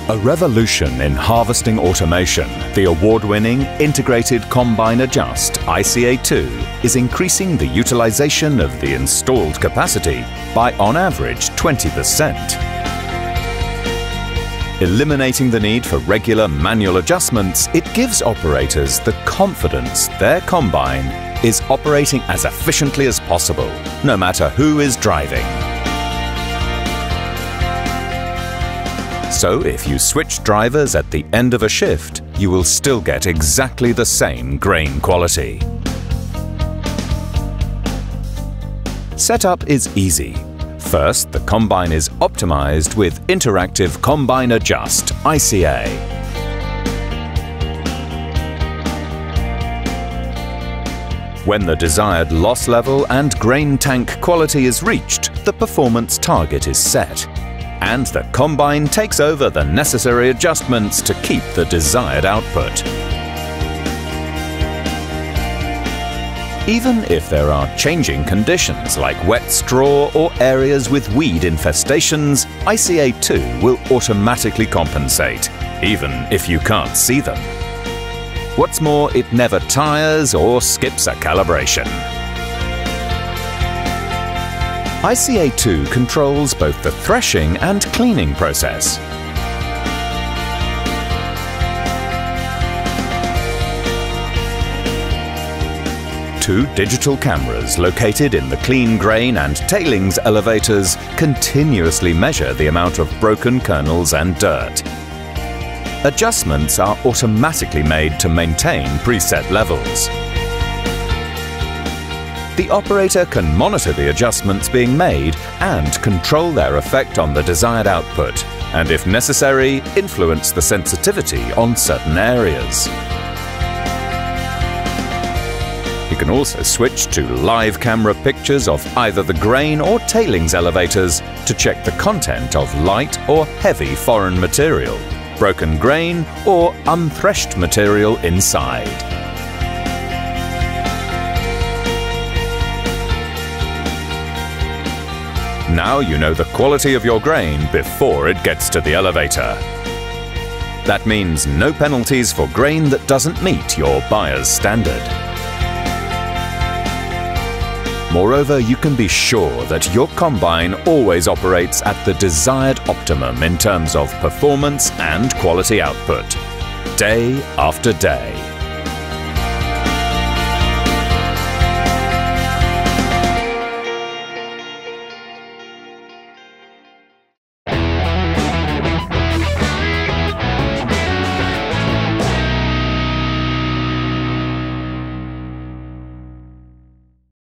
A revolution in harvesting automation, the award-winning Integrated Combine Adjust ICA2 is increasing the utilization of the installed capacity by on average 20%. Eliminating the need for regular manual adjustments, it gives operators the confidence their combine is operating as efficiently as possible, no matter who is driving. So if you switch drivers at the end of a shift, you will still get exactly the same grain quality. Setup is easy. First, the combine is optimized with Interactive Combine Adjust ICA. When the desired loss level and grain tank quality is reached, the performance target is set, and the combine takes over the necessary adjustments to keep the desired output. Even if there are changing conditions like wet straw or areas with weed infestations, ICA2 will automatically compensate, even if you can't see them. What's more, it never tires or skips a calibration. ICA2 controls both the threshing and cleaning process. Two digital cameras located in the clean grain and tailings elevators continuously measure the amount of broken kernels and dirt. Adjustments are automatically made to maintain preset levels. The operator can monitor the adjustments being made and control their effect on the desired output, and if necessary, influence the sensitivity on certain areas. You can also switch to live camera pictures of either the grain or tailings elevators to check the content of light or heavy foreign material, broken grain or unthreshed material inside. Now you know the quality of your grain before it gets to the elevator. That means no penalties for grain that doesn't meet your buyer's standard. Moreover, you can be sure that your combine always operates at the desired optimum in terms of performance and quality output, day after day.